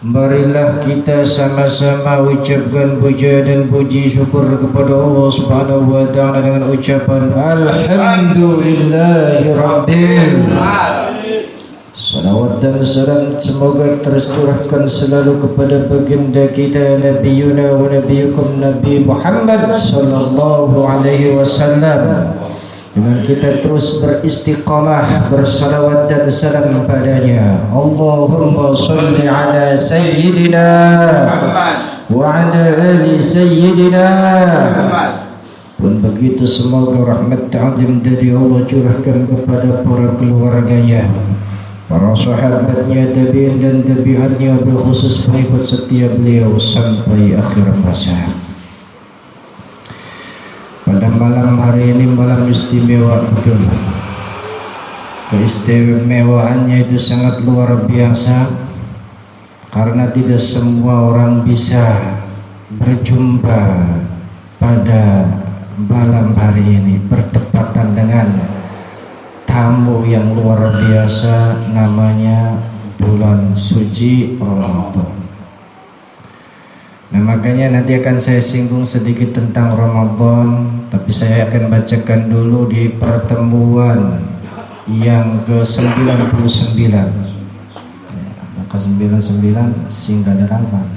Marilah kita sama-sama ucapkan puja dan puji syukur kepada Allah Subhanahu wa taala dengan ucapan Alhamdulillahirabbil alamin. Salawat dan salam semoga tercurahkan selalu kepada baginda kita Nabiyuna wa Nabiyukum Nabi Muhammad sallallahu alaihi wasallam. Dengan kita terus beristiqamah bersalawat dan salam padanya. Allahumma salli ala sayyidina wa ala ali sayyidina. Pun begitu semoga rahmat ta'zim dari Allah curahkan kepada para keluarganya, para sahabatnya, tabi'in dan tabi'atnya, bil khusus pengikut setia beliau sampai akhir masa. Pada malam hari ini malam istimewa betul. Keistimewaannya itu sangat luar biasa karena tidak semua orang bisa berjumpa pada malam hari ini bertepatan dengan tamu yang luar biasa namanya bulan suci Ramadan. Nah, makanya nanti akan saya singgung sedikit tentang Ramadan, tapi saya akan bacakan dulu di pertemuan yang ke-99. Maka 99 singkat derapan.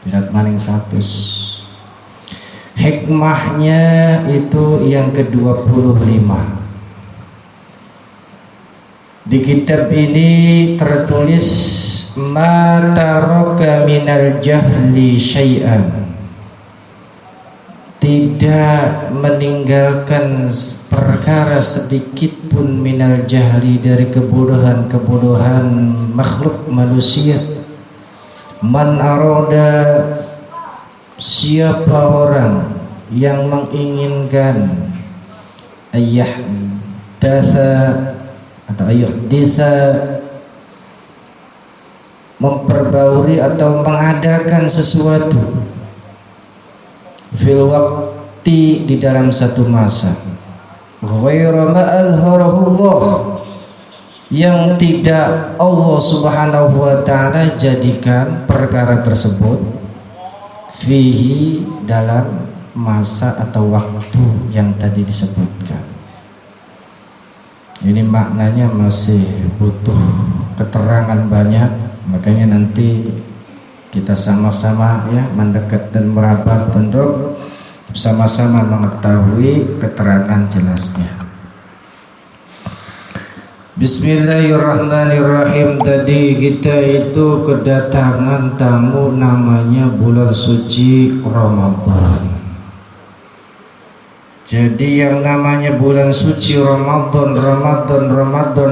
Tidak maning 100. Hikmahnya itu yang ke-25. Di kitab ini tertulis ma taraka minal jahli syai'an, tidak meninggalkan perkara sedikit pun minal jahli dari kebodohan makhluk manusia. Man arada, siapa orang yang menginginkan ayyuhditha, memperbauri atau mengadakan sesuatu fil waqti, di dalam satu masa, ghairu ma azharahullah, yang tidak Allah Subhanahu wa taala jadikan perkara tersebut fihi, dalam masa atau waktu yang tadi disebutkan. Ini maknanya masih butuh keterangan banyak, makanya nanti kita sama-sama ya mendekat dan merapat untuk sama-sama mengetahui keterangan jelasnya. Bismillahirrahmanirrahim. Tadi kita itu kedatangan tamu namanya bulan suci Ramadan. Jadi yang namanya bulan suci Ramadan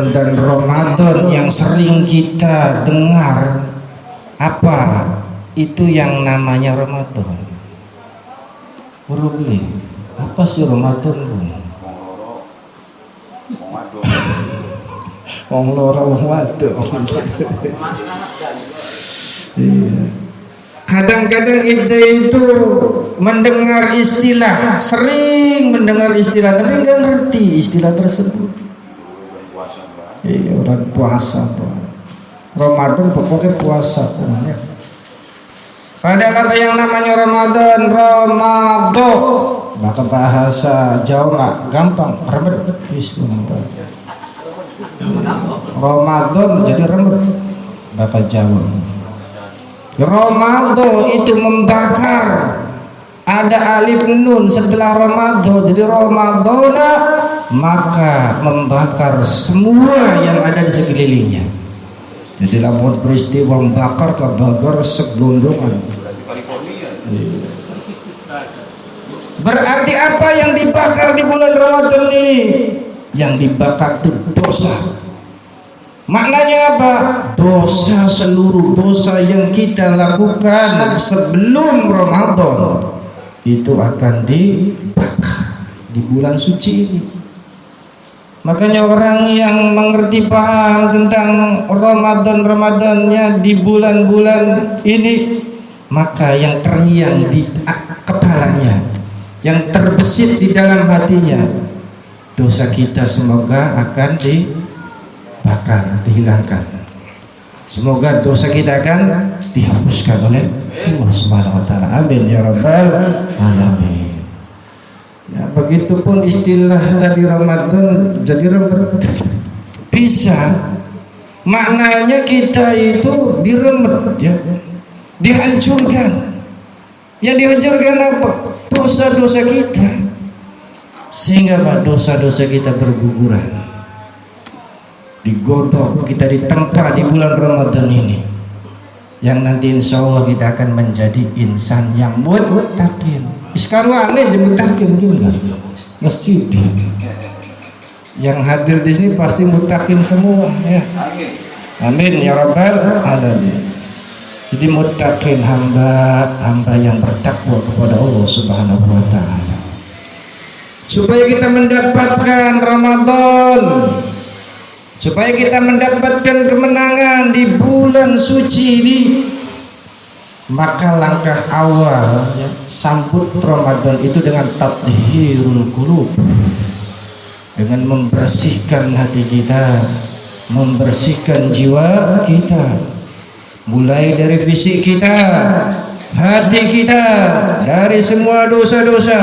dan Ramadan yang sering kita dengar, apa itu yang namanya Ramadan? Uruli, apa sih Ramadan, Bung? Wong loro wong wadok. Kadang-kadang kita itu mendengar istilah, sering mendengar istilah, tapi nggak ngerti istilah tersebut. Orang puasa, Ramadan pokoknya puasa. Padahal apa yang namanya Ramadan? Ramadan. Maka bahasa Jawa gampang, remet. Ramadan jadi remet bahasa Jawa. Ramadan itu membakar, ada alif nun setelah Ramadan, jadi Ramadana, maka membakar semua yang ada di sekelilingnya. Jadi lamun peristiwa membakar kebagar segelondongan. Berarti apa yang dibakar di bulan Ramadan ini? Yang dibakar itu dosa. Maknanya apa? Dosa, seluruh dosa yang kita lakukan sebelum Ramadan itu akan dibakar di bulan suci ini. Makanya orang yang mengerti paham tentang Ramadannya di bulan-bulan ini, maka yang terngiang di kepalanya, yang terbesit di dalam hatinya, dosa kita semoga akan dibakar, dihilangkan. Semoga dosa kita akan dihapuskan oleh Allah Subhanahu wa taala. Amin ya rabbal alamin. Ya, begitupun istilah tadi Ramadan jadi remet. Bisa. Maknanya kita itu diremet ya. Dihancurkan. Yang dihancurkan apa? Dosa-dosa kita. Sehingga dosa-dosa kita berguguran. Digodok, kita ditempa di bulan Ramadan ini, yang nanti insya Allah kita akan menjadi insan yang muttaqin. Sekarang aneh jadi muttaqin juga masjid yang hadir di sini pasti muttaqin semua ya. Amin ya rabbal alamin. Jadi muttaqin, hamba yang bertakwa kepada Allah Subhanahu wa taala, supaya kita mendapatkan Ramadan, supaya kita mendapatkan kemenangan di bulan suci ini. Maka langkah awal ya, sambut Ramadan itu dengan tathhirul qulub, dengan membersihkan hati kita, membersihkan jiwa kita, mulai dari fisik kita, hati kita dari semua dosa-dosa,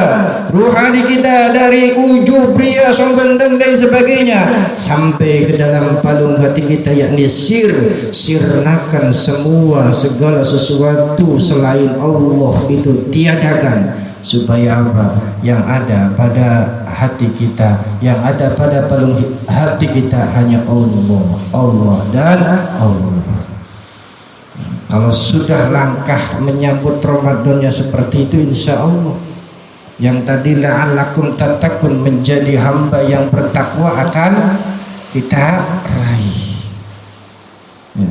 ruhani kita dari ujub, ria, sombong dan lain sebagainya, sampai ke dalam palung hati kita, yakni sirnakan semua segala sesuatu selain Allah itu tiadakan, supaya apa? Yang ada pada hati kita, yang ada pada palung hati kita hanya Allah dan Allah. Kalau sudah langkah menyambut Ramadannya seperti itu, insya Allah yang tadi la'allakum tattaqun, menjadi hamba yang bertakwa akan kita raih ya.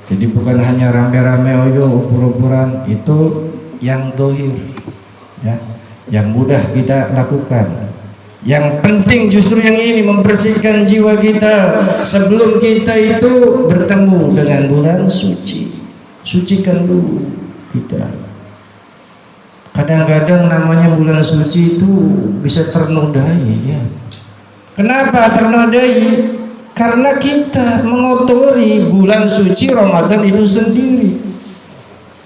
Jadi bukan hanya rame-rame ubur-uburan, itu yang dohir ya, yang mudah kita lakukan. Yang penting justru yang ini, membersihkan jiwa kita sebelum kita itu bertemu dengan bulan suci. Sucikan dulu kita. Kadang-kadang namanya bulan suci itu bisa ternodai ya. Kenapa ternodai? Karena kita mengotori bulan suci Ramadan itu sendiri.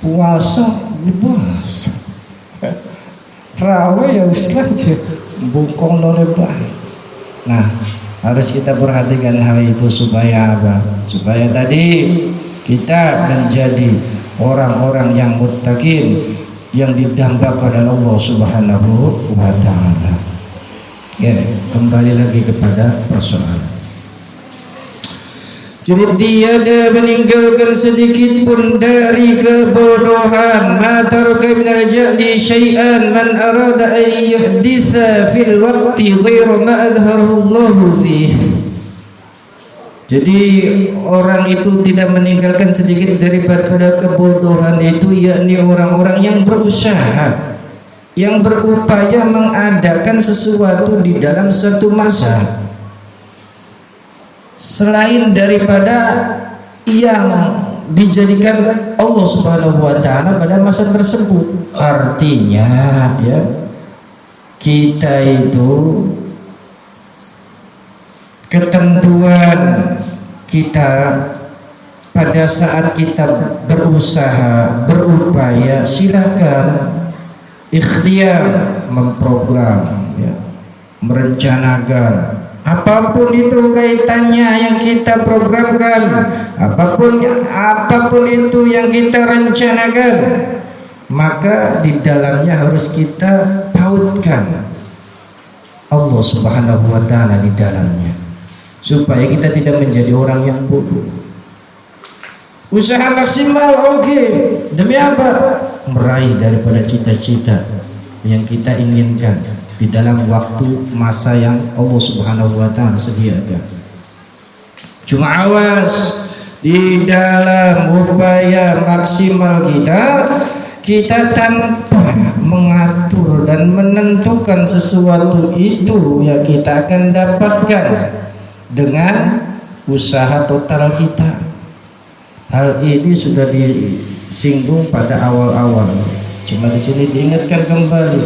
Puasa dibahas, terawih ya Ustaz, bukong nolebah. Nah, harus kita perhatikan hal itu supaya apa? Supaya tadi kita menjadi orang-orang yang muttaqin, yang didambakan oleh Allah Subhanahu wa taala. Ya, kembali lagi kepada persoalan. Jadi tiada meninggalkan sedikit pun dari kebodohan. Ma taraka min al-jahli syai'an man arada an yuhditha fil waqti ghairu ma adharahu Allah fihi. Jadi orang itu tidak meninggalkan sedikit daripada kebodohan itu, yakni orang-orang yang berusaha, yang berupaya mengadakan sesuatu di dalam suatu masa selain daripada yang dijadikan Allah Subhanahu wa taala pada masa tersebut. Artinya ya, kita itu ketentuan kita pada saat kita berusaha, berupaya, silakan ikhtiar memprogram ya, merencanakan apapun itu kaitannya yang kita programkan, apapun itu yang kita rencanakan, maka di dalamnya harus kita pautkan Allah Subhanahu wa taala di dalamnya, supaya kita tidak menjadi orang yang bodoh. Usaha maksimal oke. Demi apa? Meraih daripada cita-cita yang kita inginkan di dalam waktu masa yang Allah Subhanahu wa taala sediakan. Cuma awas di dalam upaya maksimal kita tanpa mengatur dan menentukan sesuatu itu yang kita akan dapatkan dengan usaha total kita. Hal ini sudah disinggung pada awal-awal, cuma di sini diingatkan kembali,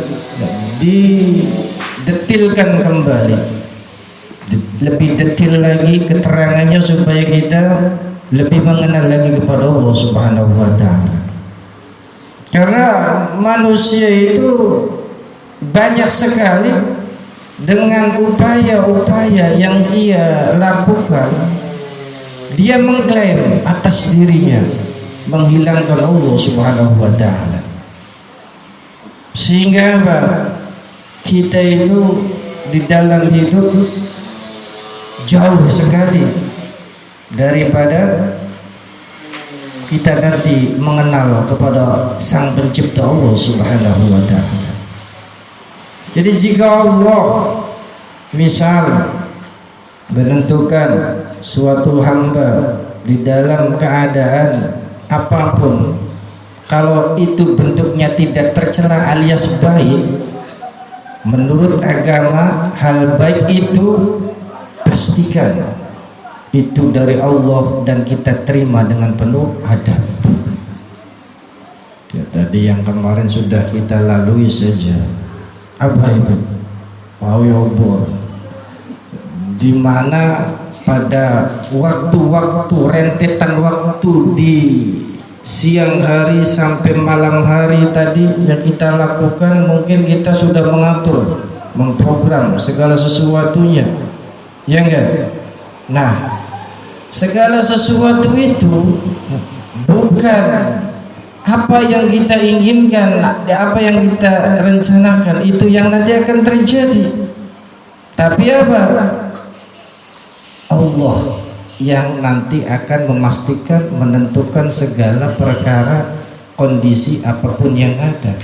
didetilkan kembali, lebih detil lagi keterangannya supaya kita lebih mengenal lagi kepada Allah Subhanahu wa taala. Karena manusia itu banyak sekali dengan upaya-upaya yang ia lakukan, dia mengklaim atas dirinya menghilangkan Allah Subhanahu wa taala. Sehingga kita itu di dalam hidup jauh sekali daripada kita nanti mengenal kepada Sang Pencipta Allah Subhanahu wa taala. Jadi jika Allah misal menentukan suatu hamba di dalam keadaan apapun, kalau itu bentuknya tidak tercela alias baik, menurut agama hal baik itu pastikan itu dari Allah dan kita terima dengan penuh adab. Ya, tadi yang kemarin sudah kita lalui saja. Apa itu? Pawe obor. Di mana pada waktu-waktu rentetan waktu di siang hari sampai malam hari tadi yang kita lakukan, mungkin kita sudah mengatur, memprogram segala sesuatunya, ya enggak? Nah, segala sesuatu itu bukan apa yang kita inginkan, apa yang kita rencanakan itu yang nanti akan terjadi, tapi apa? Allah yang nanti akan memastikan, menentukan segala perkara, kondisi apapun yang ada.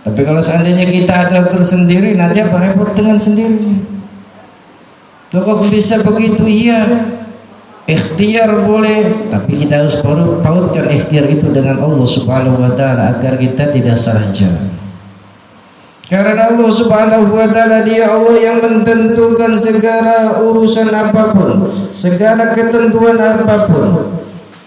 Tapi kalau seandainya kita atur sendiri, nanti apa repot dengan sendirinya. Loh kok bisa begitu? Iya, ikhtiar boleh, tapi kita harus pautkan ikhtiar itu dengan Allah Subhanahu wa taala agar kita tidak salah jalan. Karena Allah Subhanahu wa taala dia Allah yang menentukan segala urusan apapun, segala ketentuan apapun.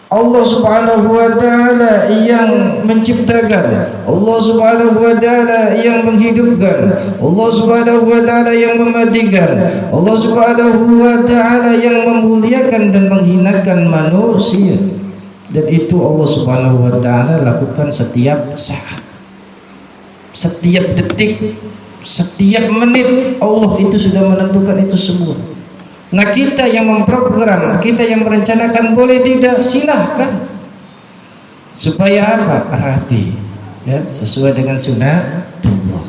Allah Subhanahu wa taala yang menciptakan, Allah Subhanahu wa taala yang menghidupkan, Allah Subhanahu wa taala yang mematikan, Allah Subhanahu wa taala yang memuliakan dan menghinakan manusia. Dan itu Allah Subhanahu wa taala lakukan setiap saat, setiap detik, setiap menit. Allah itu sudah menentukan itu semua. Nah, kita yang memprogram, kita yang merencanakan boleh tidak, silahkan. Supaya apa? Rapi, ya, sesuai dengan sunnatullah.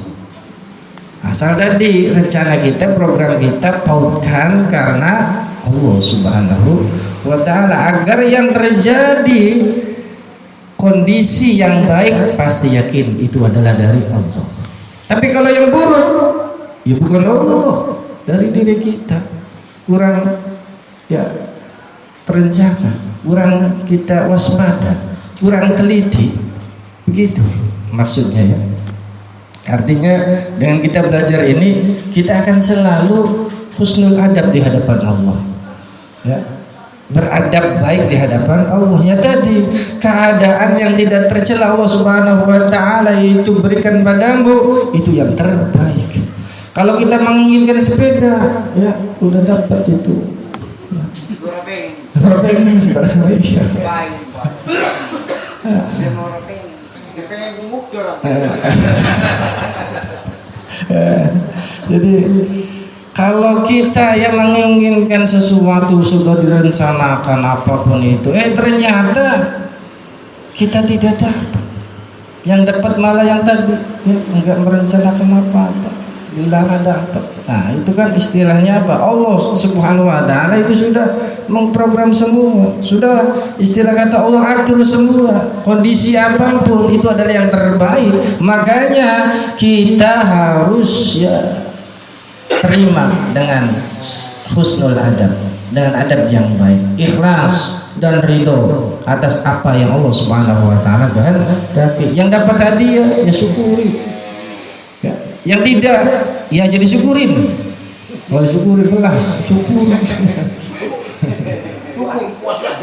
Asal tadi rencana kita, program kita pautkan karena Allah Subhanahu wa taala, agar yang terjadi kondisi yang baik pasti yakin itu adalah dari Allah. Tapi kalau yang buruk, ya bukan Allah, dari diri kita. Kurang ya terencana, kurang kita waspada, kurang teliti, begitu maksudnya ya. Artinya dengan kita belajar ini, kita akan selalu husnul adab di hadapan Allah, ya, beradab baik di hadapan Allah. Ya tadi keadaan yang tidak tercela Allah Subhanahu wa taala itu berikan padamu, itu yang terbaik. Kalau kita menginginkan sepeda, ya udah dapat itu. Jadi kalau kita yang menginginkan sesuatu sudah direncanakan apapun itu, ternyata kita tidak dapat. Yang dapat malah yang tadi, ya, enggak merencanakan apa-apa. Dilarang dapat. Nah, itu kan istilahnya apa? Allah Subhanahu wa taala itu sudah memprogram semua. Sudah istilah kata Allah atur semua. Kondisi apapun itu adalah yang terbaik. Makanya kita harus ya terima dengan husnul adab, dengan adab yang baik, ikhlas dan ridho atas apa yang Allah Subhanahu wa taala kehendaki. Yang dapat hadiah ya syukuri. Ya. Yang tidak, ya jadi syukurin. Kalau syukuri belas, syukur.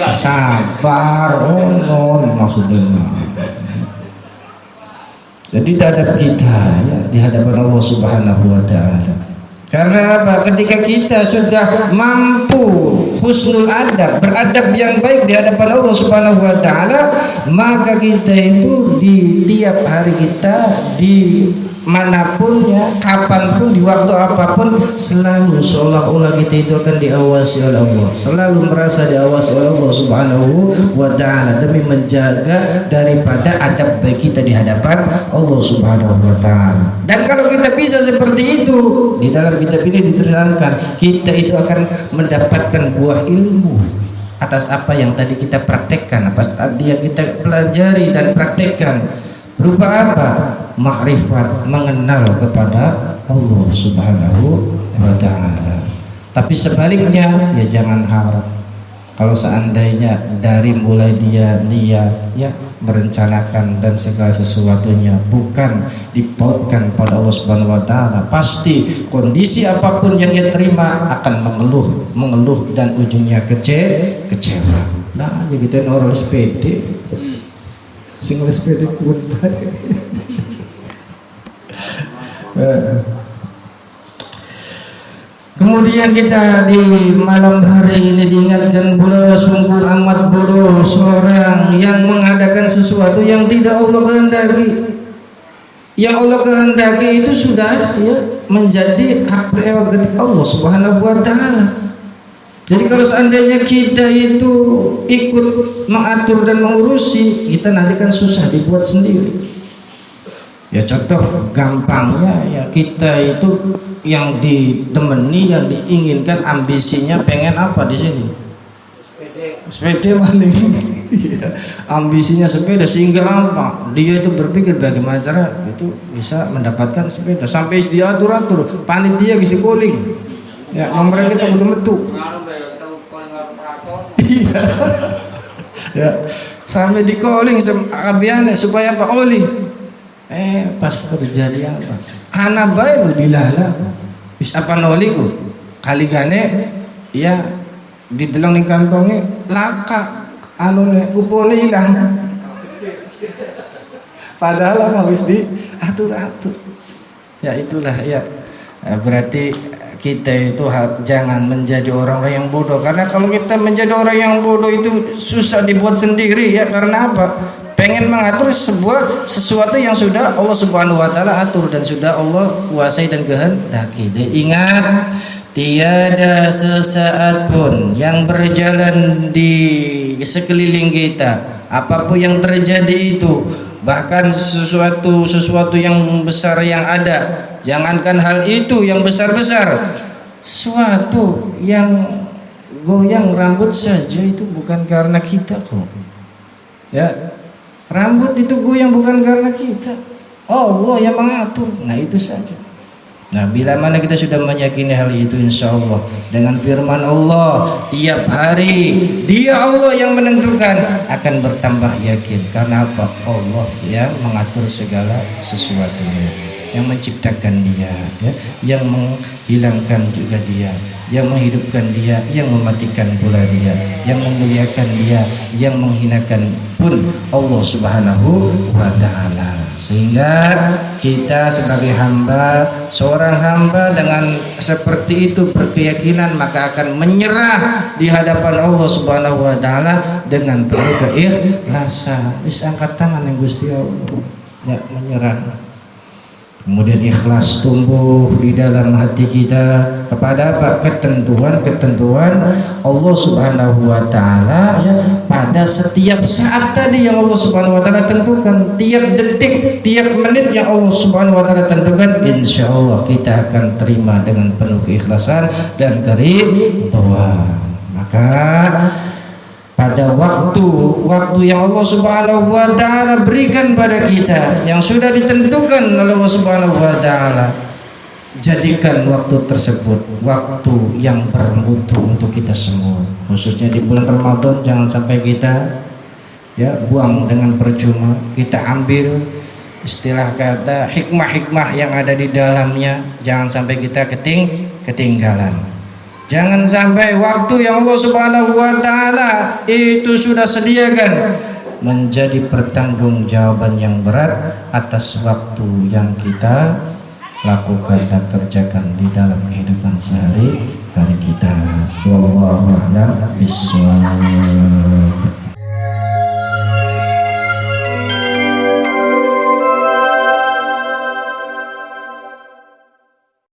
Sabar, maksudnya. Jadi terhadap kita ya, di hadapan Allah Subhanahu wa taala. Karena apa? Ketika kita sudah mampu husnul adab, beradab yang baik di hadapan Allah Subhanahu wa taala, maka kita itu di tiap hari kita, di manapun ya, kapanpun, di waktu apapun, selalu seolah-olah kita itu akan diawasi oleh Allah, selalu merasa diawasi oleh Allah Subhanahu wa taala, demi menjaga daripada adab baik kita di hadapan Allah Subhanahu wa taala. Dan kalau kita bisa seperti itu, di dalam kitab ini diterangkan kita itu akan mendapatkan buah ilmu atas apa yang tadi kita praktekkan, apa tadi yang kita pelajari dan praktekkan. Berupa apa? Makrifat, mengenal kepada Allah Subhanahu wa ta'ala. Tapi sebaliknya, ya jangan harap kalau seandainya dari mulai dia niat ya merencanakan dan segala sesuatunya bukan dipautkan pada Allah Subhanahu wa ta'ala, pasti kondisi apapun yang dia terima akan mengeluh dan ujungnya kecewa. Nah, jadi kita orang sepede single sepeda pun kemudian kita di malam hari ini diingatkan pula, sungguh amat bodoh seorang yang mengadakan sesuatu yang tidak Allah kehendaki. Yang Allah kehendaki itu sudah ya menjadi hak prerogatif Allah Subhanahu wa taala. Jadi kalau seandainya kita itu ikut mengatur dan mengurusi, kita nanti kan susah dibuat sendiri. Ya contoh gampangnya ya, kita itu yang ditemani, yang diinginkan, ambisinya pengen apa di sini? Sepeda maling. Ambisinya sepeda, sehingga apa? Dia itu berpikir bagaimana cara itu bisa mendapatkan sepeda, sampai diatur-atur, panitia di calling. Ya, nomornya kita belum metu. Iya. Ya, sampai di calling abiane supaya apa? Oli. Pas terjadi apa? Anak baik dilala. Wis apa noliku? Kali gane ya dideleng ning kantonge laka anune upone ilang. Padahal habis diatur-atur. Ya itulah ya. Berarti kita itu jangan menjadi orang-orang yang bodoh, karena kalau kita menjadi orang yang bodoh itu susah dibuat sendiri ya. Karena apa? Pengen mengatur sesuatu yang sudah Allah Subhanahu wa taala atur dan sudah Allah kuasai dan kehendaki. Ingat, tiada sesaat pun yang berjalan di sekeliling kita, apapun yang terjadi itu, bahkan sesuatu yang besar yang ada, jangankan hal itu yang besar-besar, suatu yang goyang rambut saja itu bukan karena kita kok. Ya, rambut itu goyang bukan karena kita, Allah yang mengatur. Nah itu saja. Nah bila mana kita sudah meyakini hal itu, insya Allah dengan firman Allah tiap hari Dia Allah yang menentukan, akan bertambah yakin. Karena apa? Allah yang mengatur segala sesuatunya, yang menciptakan Dia ya, yang menghilangkan juga Dia, yang menghidupkan Dia, yang mematikan pula Dia, yang memuliakan Dia, yang menghinakan pun Allah Subhanahu wa ta'ala. Sehingga kita sebagai hamba, seorang hamba dengan seperti itu berkeyakinan, maka akan menyerah di hadapan Allah Subhanahu wa ta'ala dengan penuh keikhlasan. Wis angkat tangan yang Gusti Allah ya, menyerah. Kemudian ikhlas tumbuh di dalam hati kita kepada apa? Ketentuan Allah Subhanahu wa ta'ala ya, pada setiap saat tadi yang Allah Subhanahu wa ta'ala tentukan, tiap detik, tiap menit yang Allah Subhanahu wa ta'ala tentukan, insya Allah kita akan terima dengan penuh keikhlasan dan keridhaan. Maka pada waktu yang Allah Subhanahu wa ta'ala berikan pada kita, yang sudah ditentukan oleh Allah Subhanahu wa ta'ala, jadikan waktu tersebut waktu yang bermutu untuk kita semua, khususnya di bulan Ramadan. Jangan sampai kita ya buang dengan percuma. Kita ambil istilah kata hikmah-hikmah yang ada di dalamnya, jangan sampai kita ketinggalan. Jangan sampai waktu yang Allah Subhanahu wa ta'ala itu sudah sediakan menjadi pertanggungjawaban yang berat atas waktu yang kita lakukan dan kerjakan di dalam kehidupan sehari-hari kita. Wallahu a'lam bishawab.